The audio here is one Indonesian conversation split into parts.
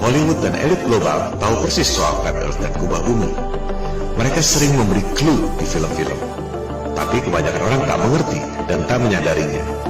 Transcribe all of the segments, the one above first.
Hollywood dan elit global tahu persis soal flat earth dan kubah bumi. Mereka sering memberi clue di film-film, tapi kebanyakan orang tak mengerti dan tak menyadarinya.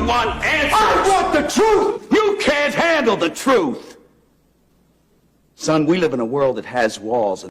want answers! I want the truth! You can't handle the truth! Son, we live in a world that has walls.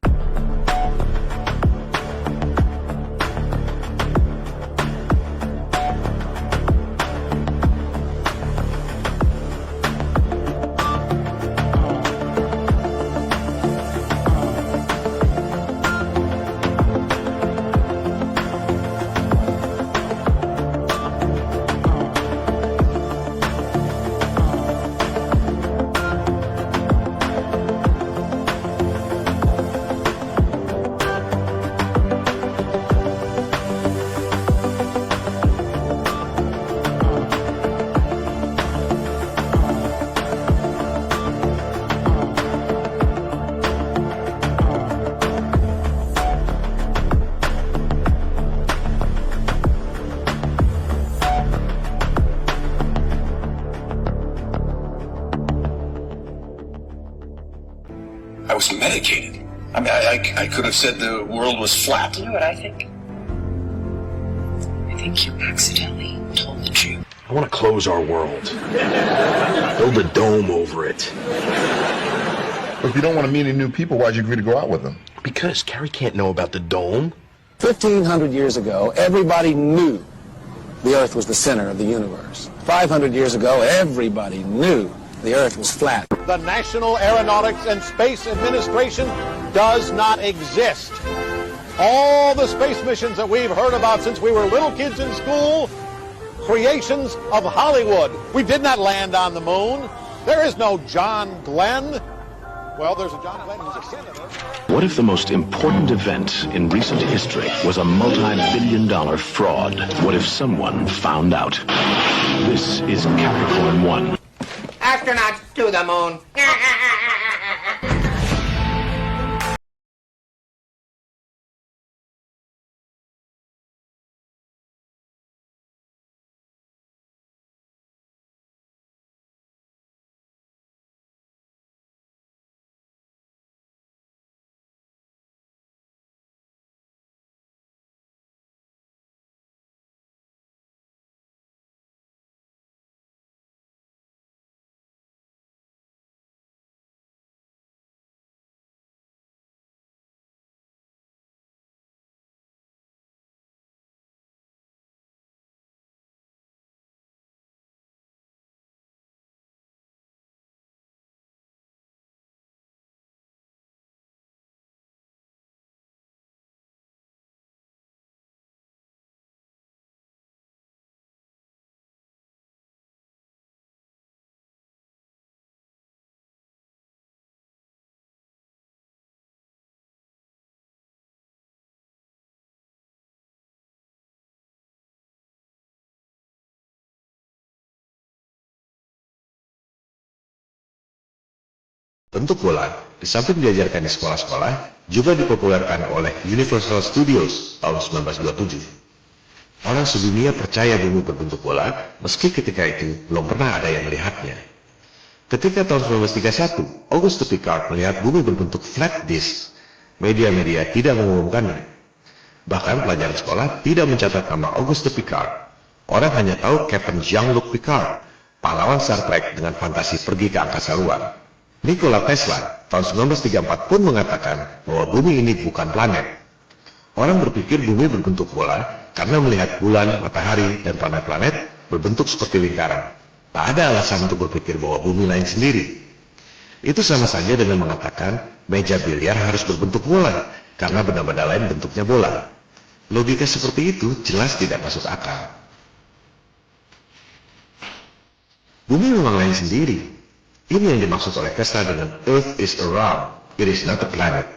I was medicated. I mean, I could have said the world was flat. You know what I think? I think you accidentally told the truth. I want to close our world. Build a dome over it. But if you don't want to meet any new people, why'd you agree to go out with them? Because Carrie can't know about the dome. 1,500 years ago, everybody knew the Earth was the center of the universe. 500 years ago, everybody knew the Earth was flat. The National Aeronautics and Space Administration does not exist. All the space missions that we've heard about since we were little kids in school, creations of Hollywood. We did not land on the moon. There is no John Glenn. Well, there's a John Glenn who's a senator. What if the most important event in recent history was a multi-billion-dollar fraud? What if someone found out? This is Capricorn 1. Astronauts to the moon. Bentuk bola, di samping diajarkan di sekolah-sekolah, juga dipopulerkan oleh Universal Studios tahun 1927. Orang sedunia percaya bumi berbentuk bola, meski ketika itu belum pernah ada yang melihatnya. Ketika tahun 1931, Auguste Piccard melihat bumi berbentuk flat disk, media-media tidak mengumumkannya. Bahkan pelajaran sekolah tidak mencatat nama Auguste Piccard. Orang hanya tahu Kapten Jean-Luc Picard, pahlawan Star Trek dengan fantasi pergi ke angkasa luar. Nikola Tesla tahun 1934 pun mengatakan bahwa bumi ini bukan planet. Orang berpikir bumi berbentuk bola karena melihat bulan, matahari, dan planet-planet berbentuk seperti lingkaran. Tak ada alasan untuk berpikir bahwa bumi lain sendiri. Itu sama saja dengan mengatakan meja biliar harus berbentuk bola karena benda-benda lain bentuknya bola. Logika seperti itu jelas tidak masuk akal. Bumi memang lain sendiri. Ini yang dimaksud oleh Tesla dengan Earth is a round, it is not a planet.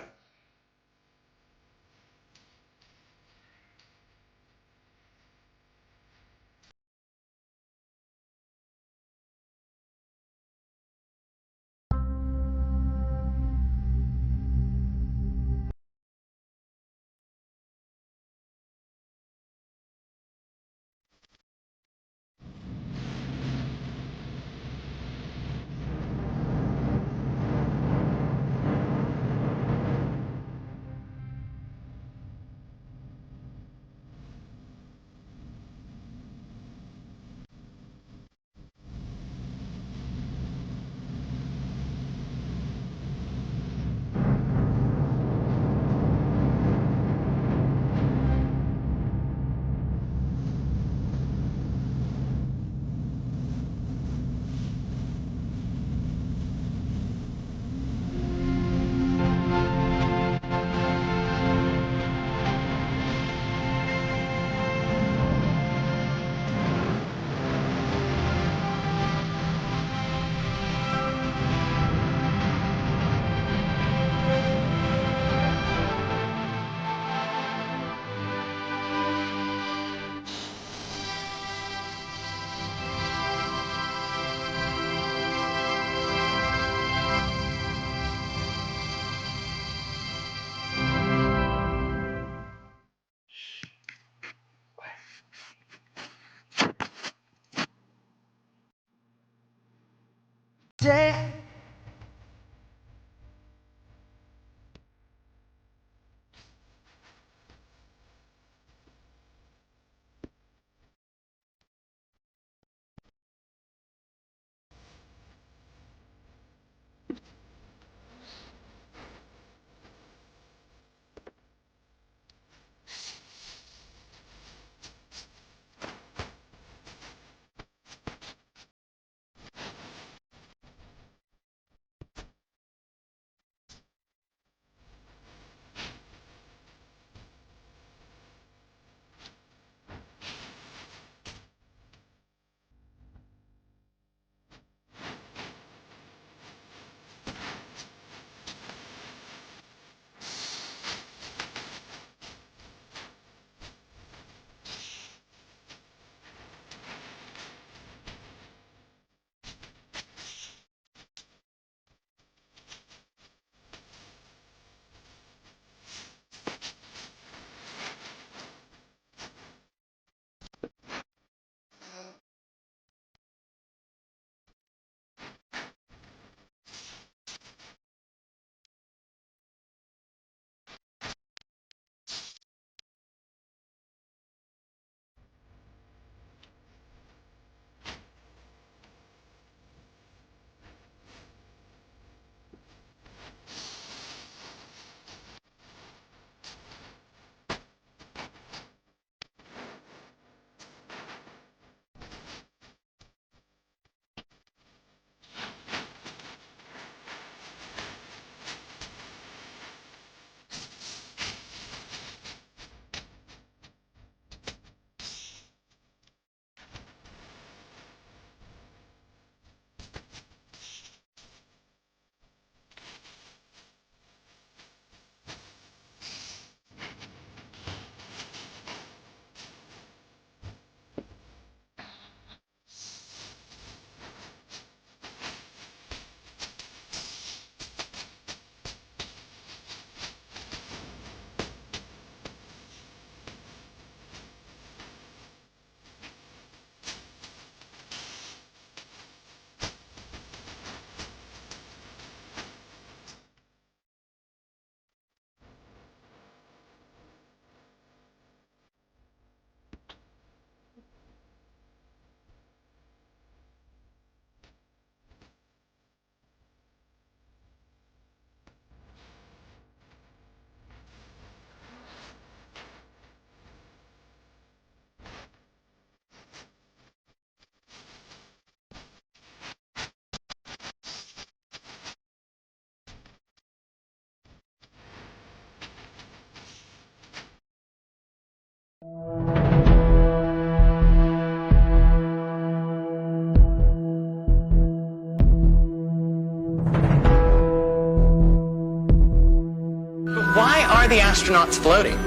why are the astronauts floating?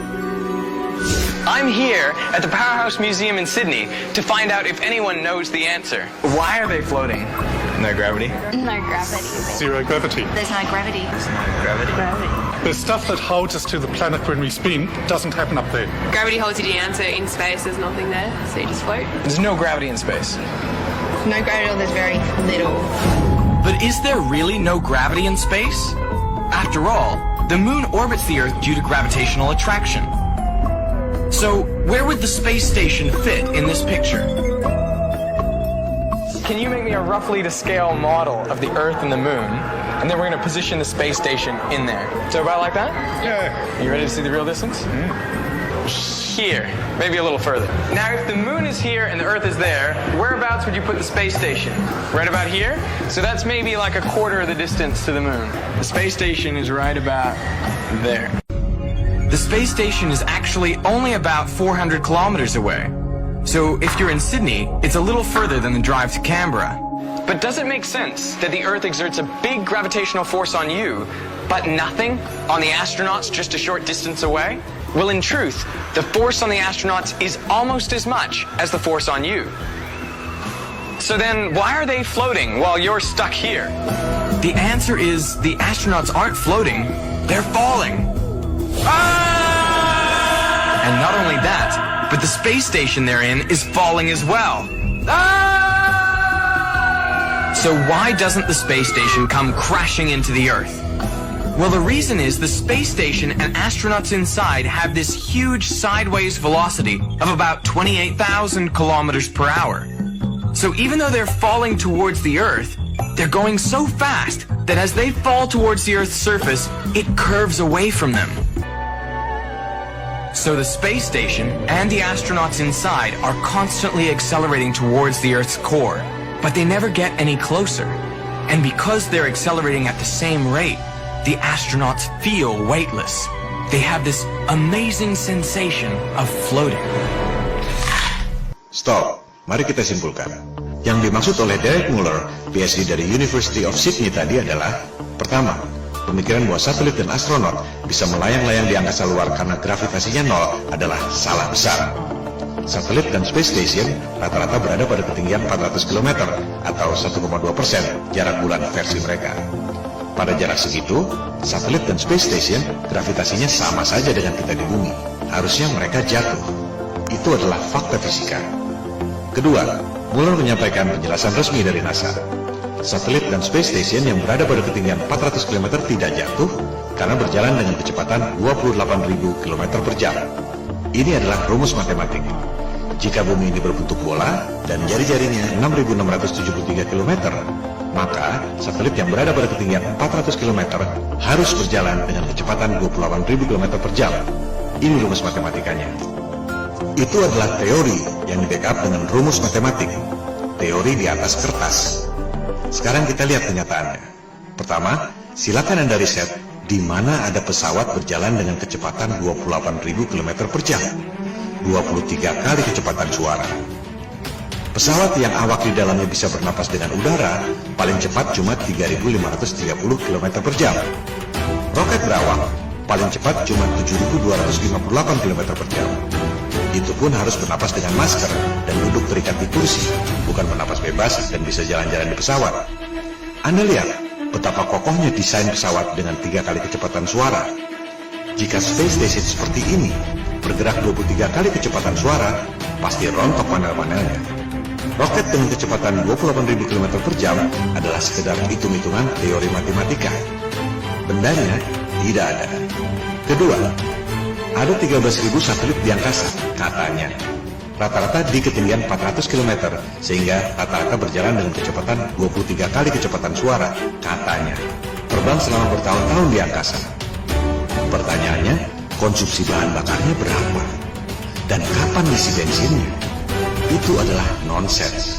I'm here at the Powerhouse Museum in Sydney to find out if anyone knows the answer. Why are they floating? No gravity? No gravity. Zero gravity. There's no gravity. The stuff that holds us to the planet when we spin doesn't happen up there. Gravity holds you down, so in space there's nothing there, so you just float. There's no gravity in space. No gravity, or there's very little. But is there really no gravity in space? After all, the moon orbits the Earth due to gravitational attraction. So, where would the space station fit in this picture? Can you make me a roughly to scale model of the Earth and the moon, and then we're going to position the space station in there? So about like that? Yeah. You ready to see the real distance? Here, maybe a little further. Now, if the moon is here and the Earth is there, whereabouts would you put the space station? Right about here? So that's maybe like a quarter of the distance to the moon. The space station is right about there. The space station is actually only about 400 kilometers away. So if you're in Sydney, it's a little further than the drive to Canberra. But does it make sense that the Earth exerts a big gravitational force on you, but nothing on the astronauts just a short distance away? Well, in truth, the force on the astronauts is almost as much as the force on you. So then, why are they floating while you're stuck here? The answer is the astronauts aren't floating, they're falling. Ah! And not only that, but the space station they're in is falling as well. Ah! So why doesn't the space station come crashing into the Earth? Well, the reason is the space station and astronauts inside have this huge sideways velocity of about 28,000 kilometers per hour. So even though they're falling towards the Earth, they're going so fast that as they fall towards the Earth's surface, it curves away from them. So the space station and the astronauts inside are constantly accelerating towards the Earth's core, but they never get any closer. And because they're accelerating at the same rate, the astronauts feel weightless. They have this amazing sensation of floating. Stop. Mari kita simpulkan. Yang dimaksud oleh Derek Muller, PhD dari University of Sydney tadi adalah, pertama, pemikiran bahwa satelit dan astronot bisa melayang-layang di angkasa luar karena gravitasinya nol adalah salah besar. Satelit dan space station rata-rata berada pada ketinggian 400 km atau 1,2% jarak bulan versi mereka. Pada jarak segitu, satelit dan space station gravitasinya sama saja dengan kita di bumi. Harusnya mereka jatuh. Itu adalah fakta fisika. Kedua, Muller menyampaikan penjelasan resmi dari NASA. Satelit dan space station yang berada pada ketinggian 400 km tidak jatuh karena berjalan dengan kecepatan 28.000 km per jam. Ini adalah rumus matematik. Jika bumi ini berbentuk bola dan jari-jarinya 6.673 km, maka satelit yang berada pada ketinggian 400 km harus berjalan dengan kecepatan 28.000 km per jam. Ini rumus matematikanya. Itu adalah teori yang di-backup dengan rumus matematik. Teori di atas kertas. Sekarang kita lihat kenyataannya. Pertama, silakan Anda riset di mana ada pesawat berjalan dengan kecepatan 28.000 km per jam. 23 kali kecepatan suara. Pesawat yang awak di dalamnya bisa bernapas dengan udara paling cepat cuma 3.530 km per jam. Roket berawak paling cepat cuma 7.258 km per jam. Itu pun harus bernapas dengan masker dan duduk terikat di kursi, bukan bernapas bebas dan bisa jalan-jalan di pesawat. Anda lihat betapa kokohnya desain pesawat dengan 3 kali kecepatan suara. Jika space station seperti ini bergerak 23 kali kecepatan suara, pasti rontok panel-panelnya. Roket dengan kecepatan 28.000 km per jam adalah sekedar hitung-hitungan teori matematika. Bendanya tidak ada. Kedua, ada 13.000 satelit di angkasa, katanya. Rata-rata di ketinggian 400 km, sehingga rata-rata berjalan dengan kecepatan 23 kali kecepatan suara, katanya. Terbang selama bertahun-tahun di angkasa. Pertanyaannya, konsumsi bahan bakarnya berapa? Dan kapan isi bensinnya? Itu adalah nonsens.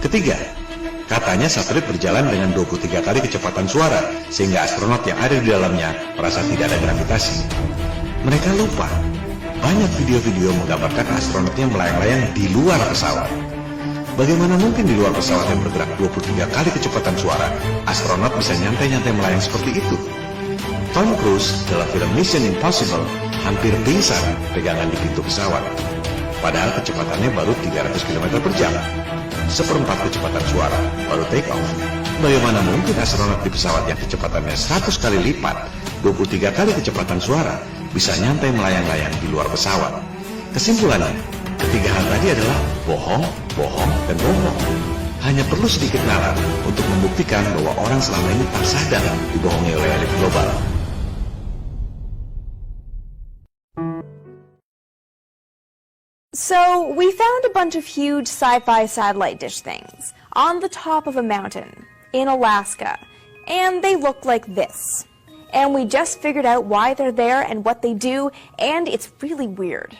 Ketiga, katanya satelit berjalan dengan 23 kali kecepatan suara, sehingga astronot yang ada di dalamnya merasa tidak ada gravitasi. Mereka lupa, banyak video-video menggambarkan astronotnya melayang-layang di luar pesawat. Bagaimana mungkin di luar pesawat yang bergerak 23 kali kecepatan suara, astronot bisa nyantai-nyantai melayang seperti itu? Tom Cruise dalam film Mission Impossible hampir pingsan pegangan di pintu pesawat. Padahal kecepatannya baru 300 km per jam. Seperempat kecepatan suara baru take off. Bagaimana mungkin astronot di pesawat yang kecepatannya 100 kali lipat, 23 kali kecepatan suara, bisa nyantai melayang-layang di luar pesawat? Kesimpulannya, ketiga hal tadi adalah bohong, bohong, dan bohong. Hanya perlu sedikit nalar untuk membuktikan bahwa orang selama ini tak sadar dibohongi oleh elit global. So, we found a bunch of huge sci-fi satellite dish things on the top of a mountain in Alaska, and they look like this. And we just figured out why they're there and what they do, and it's really weird.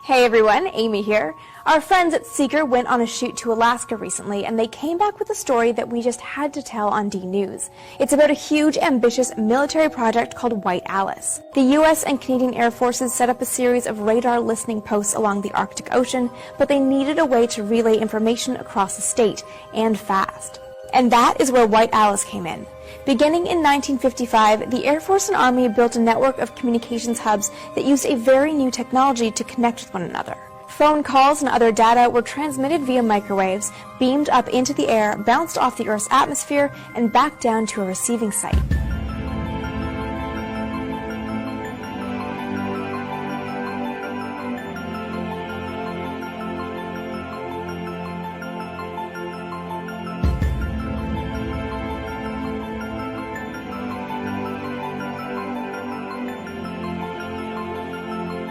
Hey everyone, Amy here. Our friends at Sikap went on a shoot to Alaska recently, and they came back with a story that we just had to tell on D News. It's about a huge, ambitious military project called White Alice. The US and Canadian Air Forces set up a series of radar listening posts along the Arctic Ocean, but they needed a way to relay information across the state, and fast. And that is where White Alice came in. Beginning in 1955, the Air Force and Army built a network of communications hubs that used a very new technology to connect with one another. Phone calls and other data were transmitted via microwaves, beamed up into the air, bounced off the Earth's atmosphere, and back down to a receiving site.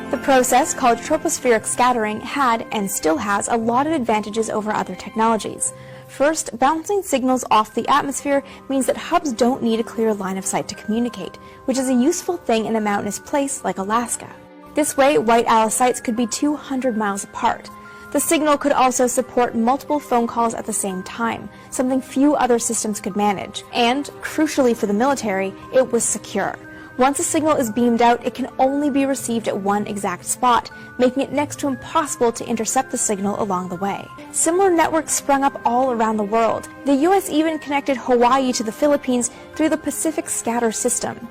The process, called tropospheric scattering, had, and still has, a lot of advantages over other technologies. First, bouncing signals off the atmosphere means that hubs don't need a clear line of sight to communicate, which is a useful thing in a mountainous place like Alaska. This way, White Alice sites could be 200 miles apart. The signal could also support multiple phone calls at the same time, something few other systems could manage. And, crucially for the military, it was secure. Once a signal is beamed out, it can only be received at one exact spot, making it next to impossible to intercept the signal along the way. Similar networks sprung up all around the world. The US even connected Hawaii to the Philippines through the Pacific Scatter system.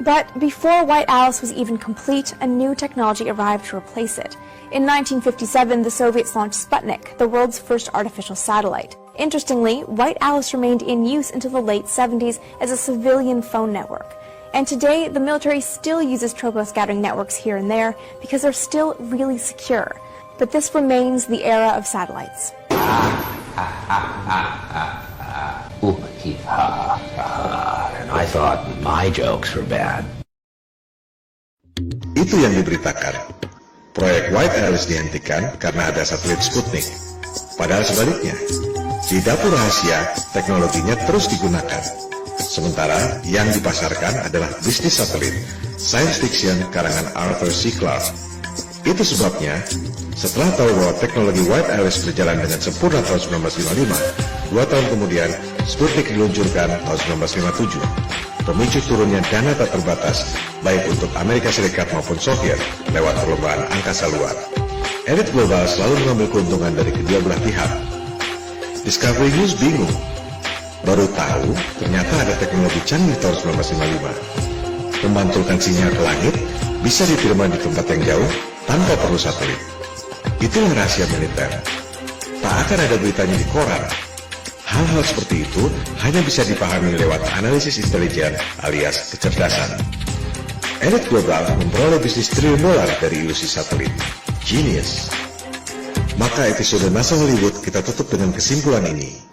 But before White Alice was even complete, a new technology arrived to replace it. In 1957, the Soviets launched Sputnik, the world's first artificial satellite. Interestingly, White Alice remained in use until the late 70s as a civilian phone network. And today, the military still uses troposcattering networks here and there because they're still really secure. But this remains the era of satellites. And I thought my jokes were bad. Itu yang diberitakan. Proyek White Alice dihentikan karena ada satelit Sputnik. Padahal sebaliknya, di dapur rahasia, teknologinya terus digunakan. Sementara yang dipasarkan adalah bisnis satelit, science fiction karangan Arthur C. Clarke. Itu sebabnya, setelah tahu bahwa teknologi White Alice berjalan dengan sempurna tahun 1955, 2 tahun kemudian Sputnik diluncurkan tahun 1957. Pemicu turunnya dana tak terbatas, baik untuk Amerika Serikat maupun Soviet, lewat perlombaan angkasa luar. Elit global selalu mengambil keuntungan dari kedua belah pihak. Discovery News bingung. Baru tahu, ternyata ada teknologi canggih tahun 1955. Memantulkan sinyal ke langit, bisa diterima di tempat yang jauh, tanpa perlu satelit. Itulah rahasia militer. Tak akan ada beritanya di koran. Hal-hal seperti itu hanya bisa dipahami lewat analisis intelijen alias kecerdasan. Elit global memperoleh bisnis triliun dolar dari ilusi satelit. Genius. Maka episode Masa Hollywood kita tutup dengan kesimpulan ini.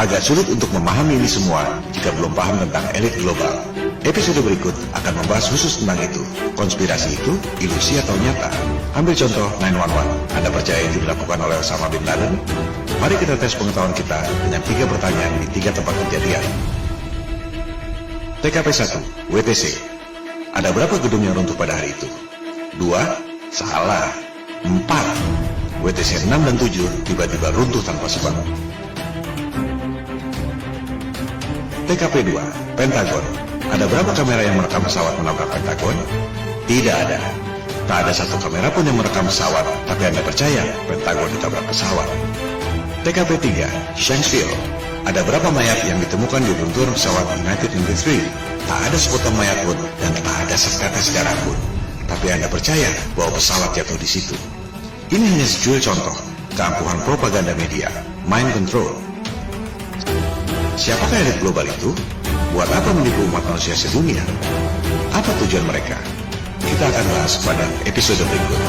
Agak sulit untuk memahami ini semua jika belum paham tentang elit global. Episode berikut akan membahas khusus tentang itu. Konspirasi itu ilusi atau nyata? Ambil contoh 911. Anda percaya itu dilakukan oleh Osama bin Laden? Mari kita tes pengetahuan kita dengan 3 pertanyaan di 3 tempat kejadian. TKP 1, WTC. Ada berapa gedung yang runtuh pada hari itu? 2, salah. 4, WTC 6 dan 7 tiba-tiba runtuh tanpa sebab. TKP 2, Pentagon. Ada berapa kamera yang merekam pesawat menabrak Pentagon? Tidak ada. Tak ada satu kamera pun yang merekam pesawat, tapi Anda percaya Pentagon ditabrak pesawat. TKP 3, Shanksville. Ada berapa mayat yang ditemukan di runtuhan pesawat United in the Street? Tak ada sepotong mayat pun dan tak ada setetes darah pun. Tapi Anda percaya bahwa pesawat jatuh di situ. Ini hanya secuil contoh keampuhan propaganda media, mind control. Siapakah elit global itu? Buat apa menipu umat manusia sedunia? Apa tujuan mereka? Kita akan bahas pada episode berikut.